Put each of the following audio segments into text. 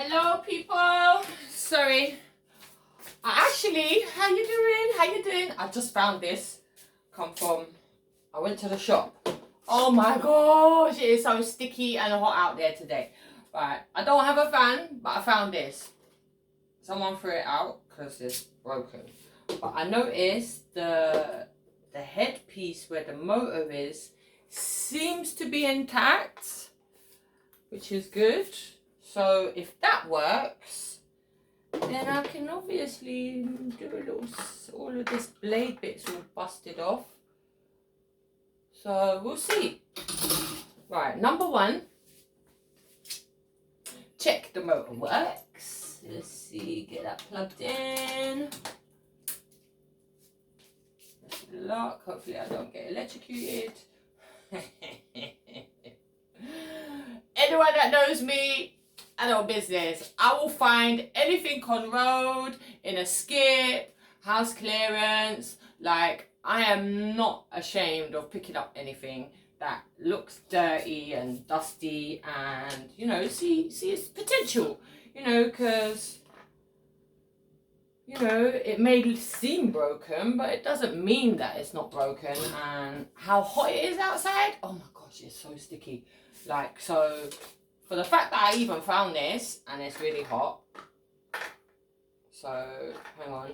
Hello people, sorry. How you doing? I just found this. I went to the shop. Oh my gosh, it is so sticky and hot out there today. Right, I don't have a fan, but I found this. Someone threw it out because it's broken. But I noticed the headpiece where the motor is seems to be intact, which is good. So if that works, then I can obviously do a little, all of this blade bit's all busted off. So we'll see. Right, number one, check the motor works. Let's see, get that plugged in. Good luck, hopefully I don't get electrocuted. Anyone that knows me, I know business. I will find anything on road, in a skip, house clearance. Like, I am not ashamed of picking up anything that looks dirty and dusty and, you know, see its potential, you know, because, you know, it may seem broken, but it doesn't mean that it's not broken. And how hot it is outside, oh my gosh, it's so sticky. Like, so for the fact that I even found this and it's really hot, so hang on,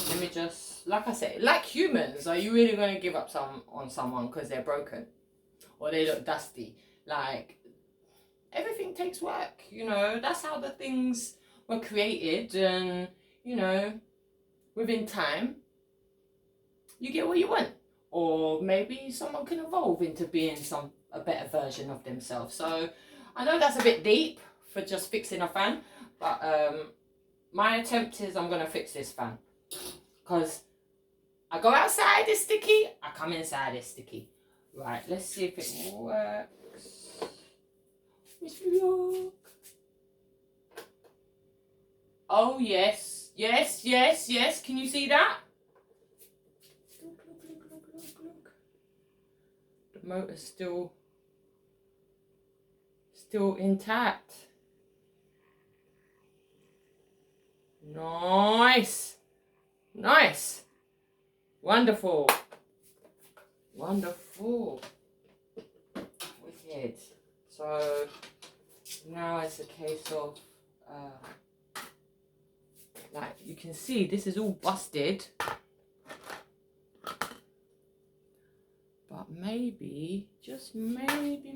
let me just, like I said, like humans, are you really going to give up on someone because they're broken or they look dusty? Like, everything takes work, you know. That's how the things were created, and you know, within time you get what you want, or maybe someone can evolve into being a better version of themselves. So I know that's a bit deep for just fixing a fan, but my attempt is I'm going to fix this fan. Because I go outside, it's sticky. I come inside, it's sticky. Right, let's see if it works. Wish me luck. Oh, yes. Yes, yes, yes. Can you see that? Look, look, look, look, look, look. The motor's still intact. Nice. Nice. Wonderful. Wonderful. Wicked. So now it's a case of like you can see this is all busted. But maybe, just maybe,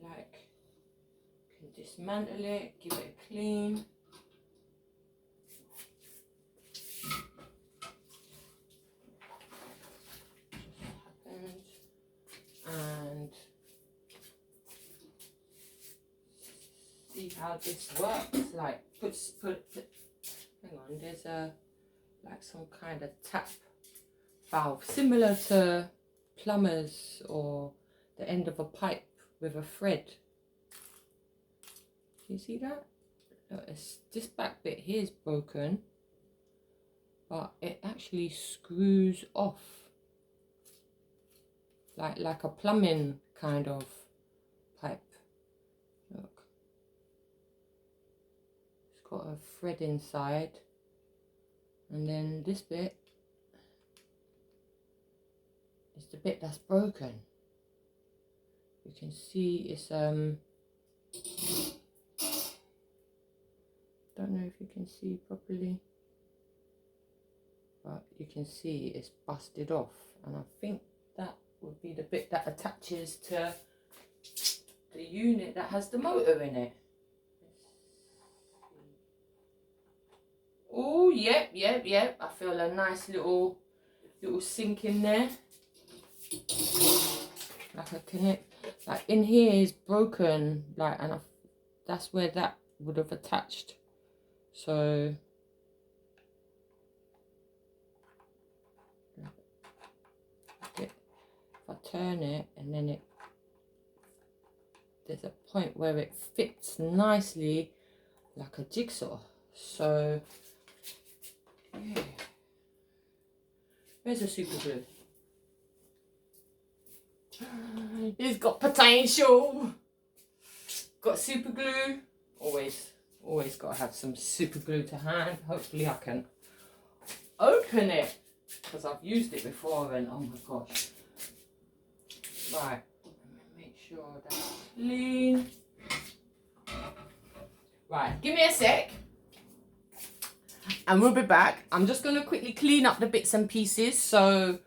like, can dismantle it, give it a clean. Just happened. And see how this works. Like, put. Hang on, there's like some kind of tap valve, similar to plumbers or the end of a pipe with a thread. Can you see that? Look, this back bit here is broken, but it actually screws off like a plumbing kind of pipe. Look, it's got a thread inside, and then this bit is the bit that's broken. You can see it's don't know if you can see properly, but you can see it's busted off, and I think that would be the bit that attaches to the unit that has the motor in it. Oh, yep. I feel a nice little sink in there. Like a connect, like in here is broken, like, and that's where that would have attached. So if I turn it, and then there's a point where it fits nicely like a jigsaw. So yeah, where's the super glue? It's got potential. Got super glue. Always got to have some super glue to hand. Hopefully I can open it, because I've used it before and oh my gosh. Right, make sure that's clean. Right, give me a sec and we'll be back. I'm just going to quickly clean up the bits and pieces so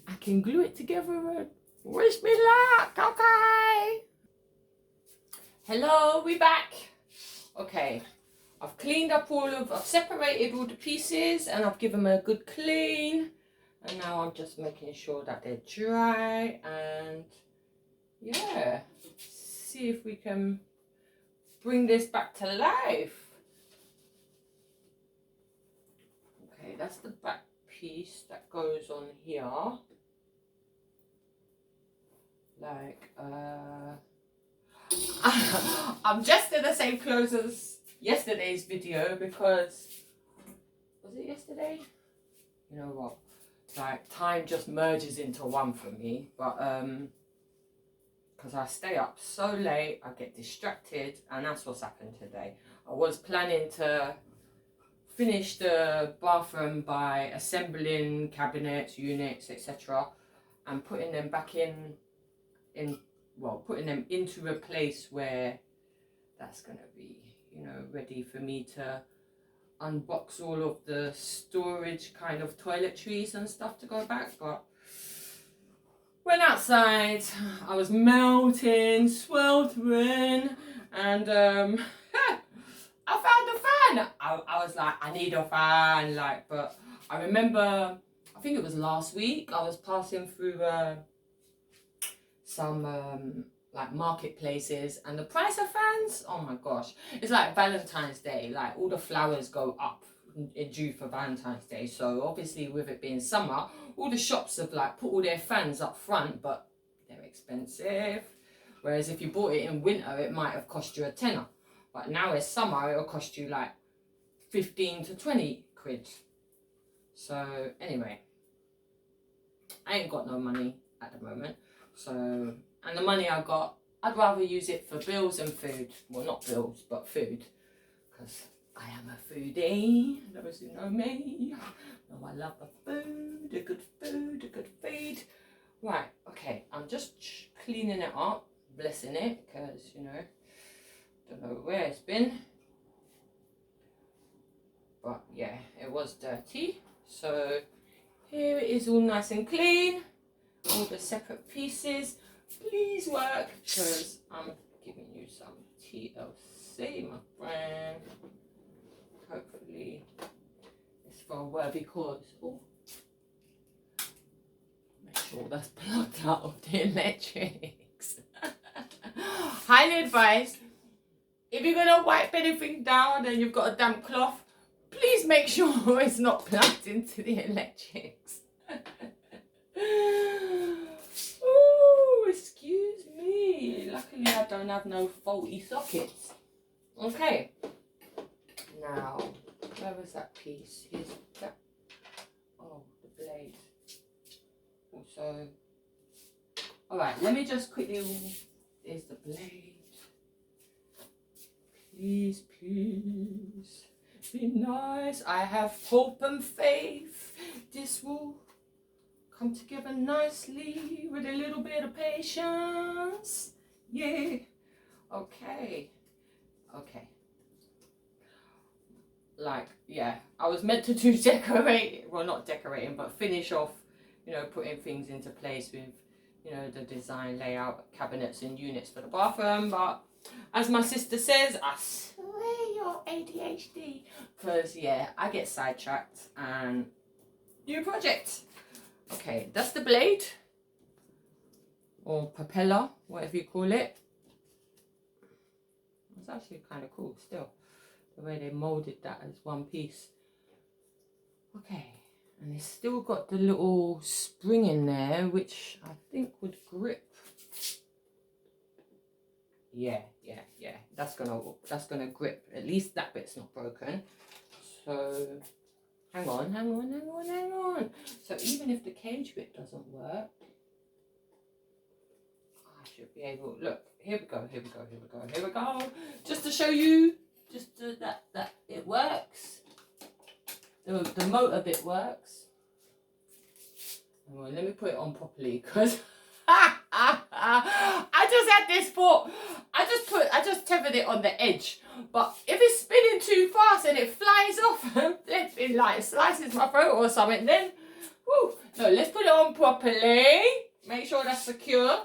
I can glue it together and wish me luck. Okay. Hello, we back. Okay, I've cleaned up I've separated all the pieces and I've given them a good clean. And now I'm just making sure that they're dry and yeah, see if we can bring this back to life. Okay, that's the back piece that goes on here. Like, I'm just in the same clothes as yesterday's video because, was it yesterday? You know what? Like, time just merges into one for me, but because I stay up so late, I get distracted, and that's what's happened today. I was planning to finish the bathroom by assembling cabinets, units, etc., and putting them back putting them into a place where that's going to be, you know, ready for me to unbox all of the storage kind of toiletries and stuff to go back. But went outside, I was melting, sweltering, and I found a fan. I was like, I need a fan, like, but I remember, I think it was last week, I was passing through some like marketplaces, and the price of fans, oh my gosh, it's like Valentine's Day, like all the flowers go up in due for Valentine's Day. So obviously with it being summer, all the shops have like put all their fans up front, but they're expensive. Whereas if you bought it in winter, it might have cost you a tenner, but now it's summer, it'll cost you like 15 to 20 quid. So anyway, I ain't got no money at the moment. So, and the money I got, I'd rather use it for bills and food. Well, not bills, but food. Because I am a foodie. Those who know me know I love the food, a good food, a good feed. Right, okay, I'm just cleaning it up, blessing it, because, you know, don't know where it's been. But yeah, it was dirty. So here it is all nice and clean. All the separate pieces. Please work, because I'm giving you some TLC, my friend. Hopefully it's for a worthy cause. Oh, make sure that's plugged out of the electrics. Highly advised, if you're going to wipe anything down and you've got a damp cloth, please make sure it's not plugged into the electrics. Oh, excuse me. Luckily I don't have no faulty sockets. Okay. Now, where was that piece? Is that... Oh, the blade. Also... Alright, let me just quickly... There's the blade. Please, please. Be nice. I have hope and faith. This will come together nicely with a little bit of patience. Yeah. Okay. Okay. Like, yeah, I was meant to do decorate, well, not decorating, but finish off, you know, putting things into place with, you know, the design, layout, cabinets and units for the bathroom. But as my sister says, I swear you're ADHD. Because, yeah, I get sidetracked and new project. Okay, that's the blade. Or propeller, whatever you call it. It's actually kind of cool still, the way they moulded that as one piece. Okay, and it's still got the little spring in there, which I think would grip. Yeah. That's gonna grip. At least that bit's not broken. So hang on. So even if the cage bit doesn't work, I should be able, look, here we go, here we go, here we go, here we go. Just to show you, just that it works. The motor bit works. Well, let me put it on properly because I just had this thought. I just tethered it on the edge. But if it's spinning too fast and it flies off and it like slices my throat or something, then whoo. No, let's put it on properly. Make sure that's secure.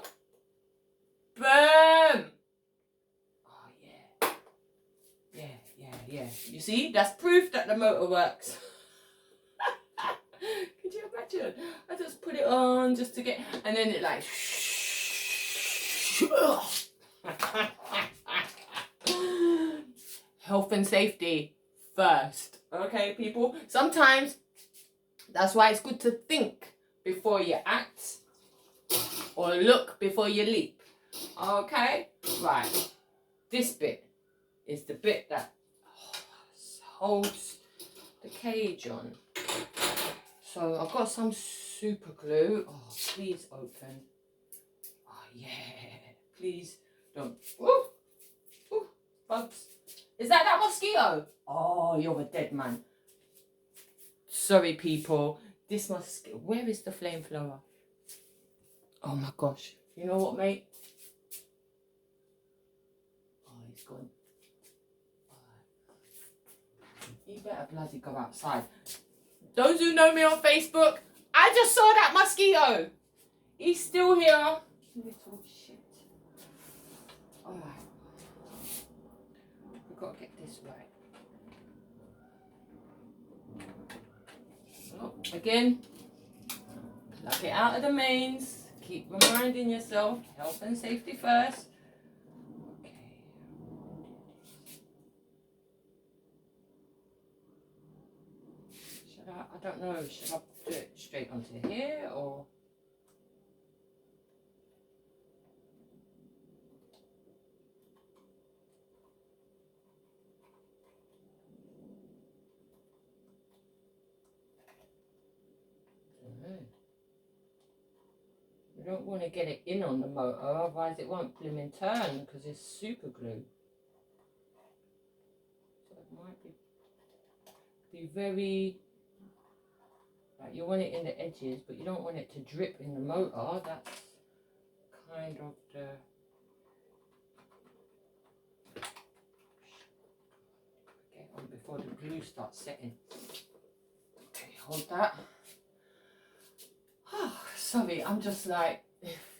Boom. Oh yeah. Yeah. You see? That's proof that the motor works. Could you imagine? I just put it on just to get, and then it like health and safety first. Okay, people? Sometimes that's why it's good to think before you act or look before you leap. Okay? Right. This bit is the bit that holds the cage on. So I've got some super glue. Oh, please open. Oh, yeah. Please don't. Ooh. Ooh. Bugs. Is that mosquito? Oh, you're a dead man. Sorry, people. This mosquito. Where is the flamethrower? Oh, my gosh. You know what, mate? Oh, he's gone. You better bloody go outside. Those who know me on Facebook, I just saw that mosquito. He's still here. Little shit. Alright. We've got to get this right. Oh, again, plug it out of the mains. Keep reminding yourself, health and safety first. I don't know, should I do it straight onto here or? You don't want to get it in on the motor, otherwise it won't blimmin' turn because it's super glue. So it might be very, like you want it in the edges, but you don't want it to drip in the motor. That's kind of the get on before the glue starts setting. Okay, hold that. Oh, sorry, I'm just like,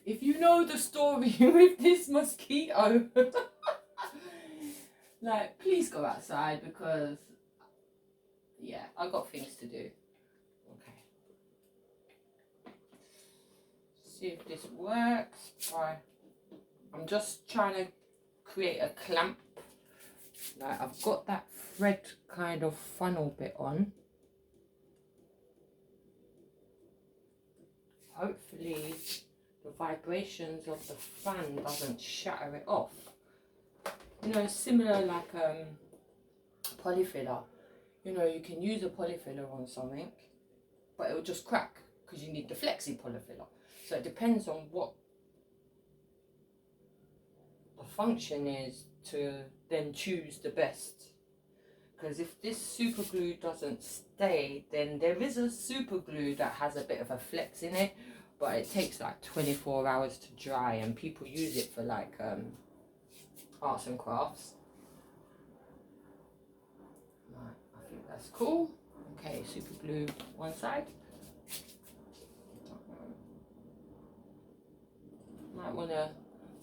if you know the story with this mosquito, like, please go outside because, yeah, I got things to do. Okay. See if this works. I'm just trying to create a clamp. Like, I've got that thread kind of funnel bit on. Hopefully the vibrations of the fan doesn't shatter it off. You know, similar like polyfiller. You know, you can use a polyfiller on something, but it will just crack because you need the flexi polyfiller. So it depends on what the function is to then choose the best. Because if this super glue doesn't stay, then there is a super glue that has a bit of a flex in it, but it takes like 24 hours to dry, and people use it for like arts and crafts. Right, I think that's cool. Okay, super glue one side. Might wanna,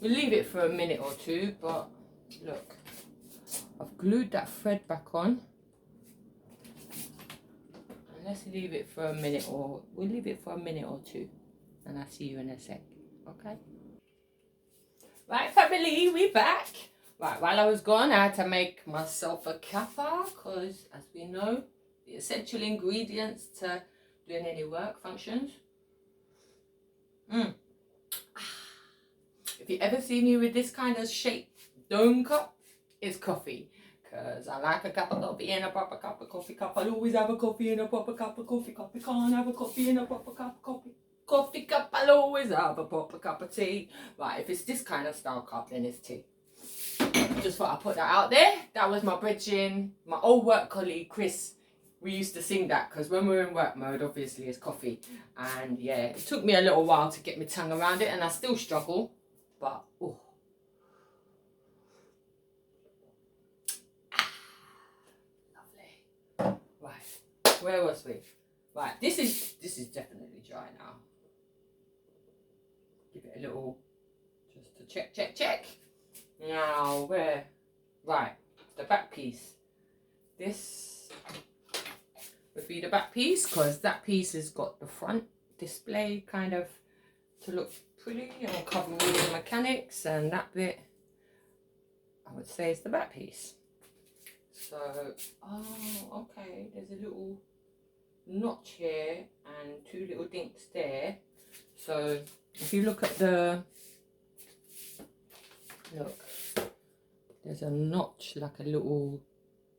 we'll leave it for a minute or two, but look, I've glued that thread back on. And let's leave it for a minute, or we'll leave it for a minute or two, and I'll see you in a sec. Okay? Right, family, we back. Right, while I was gone, I had to make myself a kappa, because as we know, the essential ingredients to doing any work functions. If you ever see me with this kind of shaped dome cup, it's coffee. Because I like a cup of coffee and a proper cup of coffee cup. I'll always have a coffee and a proper cup of coffee cup. I can't have a coffee and a proper cup of coffee. coffee cup, I'll always have a proper cup of tea. Right, if it's this kind of style cup, then it's tea. Just thought I'd put that out there. That was my bridging. My old work colleague, Chris, we used to sing that because when we're in work mode, obviously it's coffee. And yeah, it took me a little while to get my tongue around it and I still struggle. But, oh. Lovely. Right, where was we? Right, this is definitely dry now. Give it a little, just to check. Now, where? Right, the back piece. This would be the back piece because that piece has got the front display kind of to look pretty and covering all the mechanics, and that bit I would say is the back piece. So, oh, okay, there's a little notch here and two little dinks there. So if you look at the, look, there's a notch like a little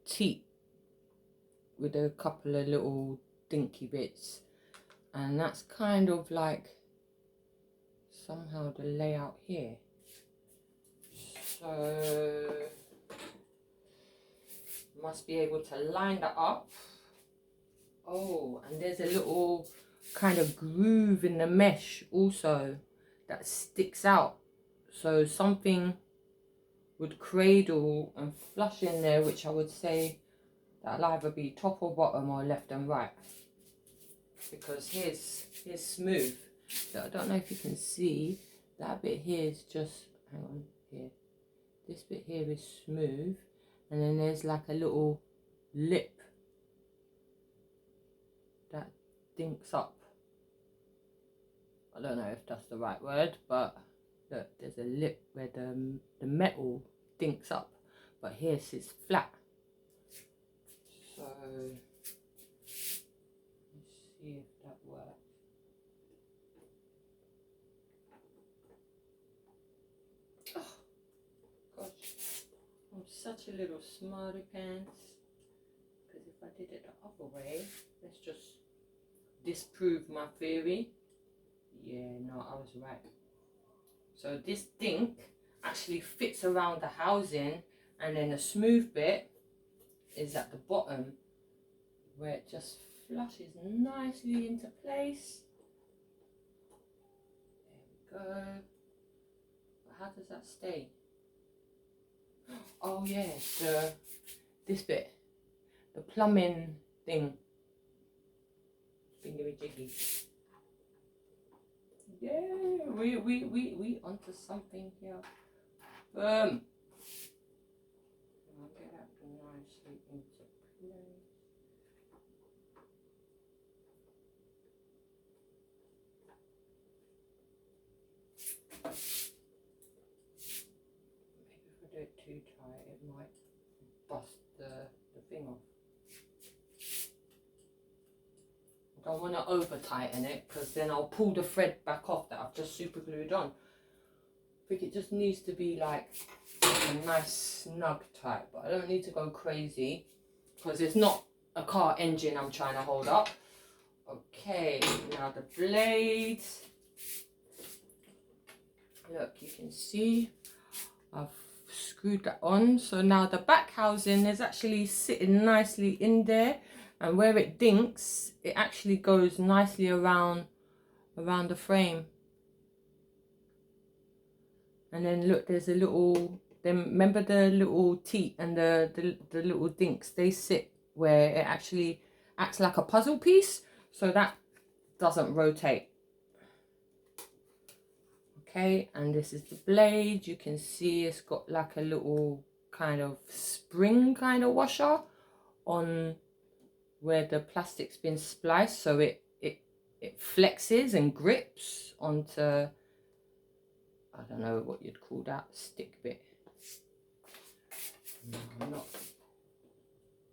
teat with a couple of little dinky bits, and that's kind of like somehow the layout here. So must be able to line that up. Oh, and there's a little kind of groove in the mesh also that sticks out, so something would cradle and flush in there, which I would say that'll either be top or bottom or left and right, because here's smooth. So I don't know if you can see that bit here is just, hang on, here, this bit here is smooth, and then there's like a little lip that dinks up. I don't know if that's the right word, but look, there's a lip where the metal dinks up, but here it's flat. So let's see if that works. Oh gosh, I'm such a little smarty pants, because if I did it the other way, let's just disprove my theory. Yeah, no, I was right. So this dink actually fits around the housing, and then the smooth bit is at the bottom where it just flushes nicely into place. There we go. But how does that stay? Oh yeah, this bit, the plumbing thing. Thingy jiggy. Yeah, we onto something here. I'll get that nicely into place. Maybe if I do it too tight, it might bust the thing off. I don't want to over tighten it, because then I'll pull the thread back off that I've just super glued on. I think it just needs to be like a nice snug tight, but I don't need to go crazy because it's not a car engine I'm trying to hold up. Okay, now the blades. Look, you can see I've screwed that on. So now the back housing is actually sitting nicely in there, and where it dinks, it actually goes nicely around the frame. And then look, there's a little, then remember the little teat and the little dinks, they sit where it actually acts like a puzzle piece, so that doesn't rotate. Okay, and this is the blade. You can see it's got like a little kind of spring kind of washer on where the plastic's been spliced, so it flexes and grips onto, I don't know what you'd call that stick bit. I'm not,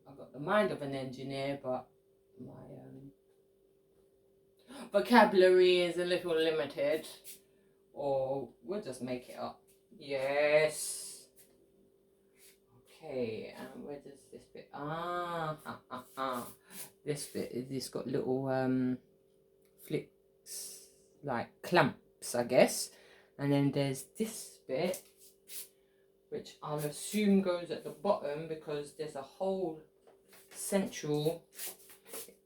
I've got the mind of an engineer, but my vocabulary is a little limited, or we'll just make it up. Yes. Okay, and where does this bit, this bit is, it's got little flicks like clamps, I guess. And then there's this bit, which I'll assume goes at the bottom because there's a hole central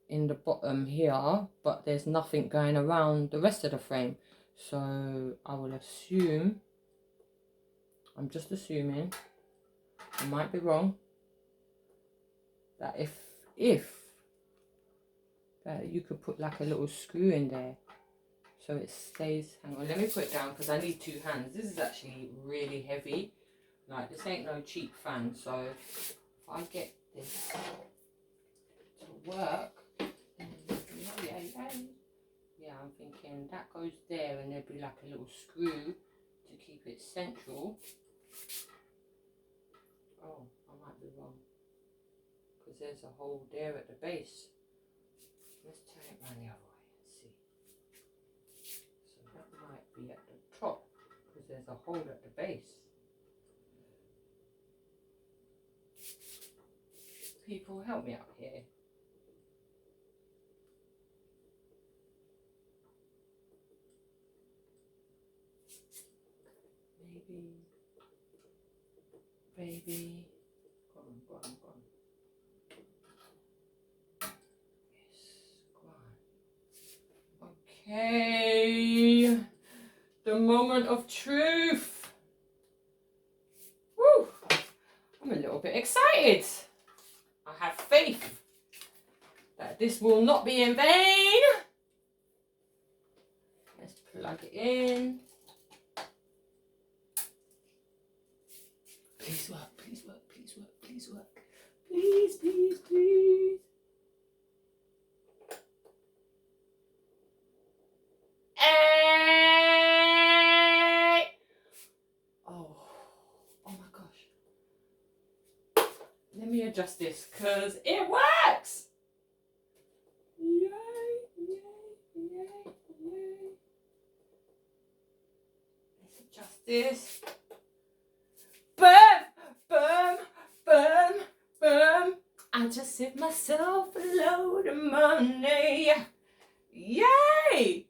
in the bottom here, but there's nothing going around the rest of the frame. So I will assume, I'm just assuming, I might be wrong, that if that you could put like a little screw in there so it stays. Hang on, let me put it down because I need 2 hands. This is actually really heavy. Like, this ain't no cheap fan, so if I get this to work, yeah, I'm thinking that goes there and there'd be like a little screw to keep it central. Oh, I might be wrong because there's a hole there at the base. Let's turn it around the other way and see. So that might be at the top because there's a hole at the base. People, help me out here. Baby, go on, go on, go on. Yes, go on. Okay, the moment of truth. Woo! I'm a little bit excited. I have faith that this will not be in vain. Let's plug it in. Please work, please work, please work, please work. Please, please, please. Hey! Oh my gosh. Let me adjust this because it works. Yay, yay, yay, yay. Let's adjust this. Boom, boom, boom, boom. I just saved myself a load of money. Yay!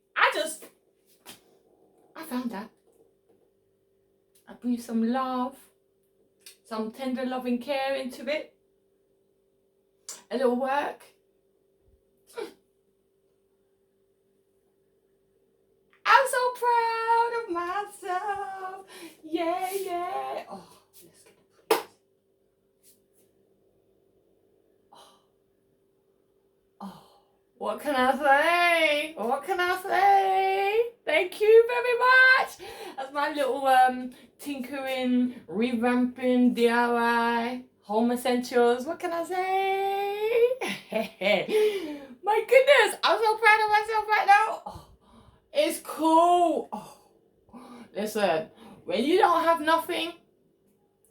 I found that. I breathe some love, some tender loving care into it. A little work. I'm so proud of myself. Yeah, yeah. Oh, let's get the praise. Oh, what can I say? What can I say? Thank you very much. That's my little tinkering, revamping, DIY, home essentials. What can I say? My goodness, I'm so proud of myself right now. Oh, it's cool. Oh, listen, when you don't have nothing,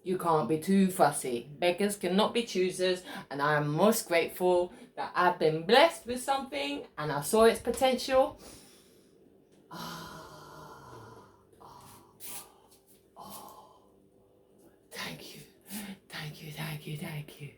you can't be too fussy. Beggars cannot be choosers, and I am most grateful that I've been blessed with something and I saw its potential. Thank you, thank you, thank you, thank you.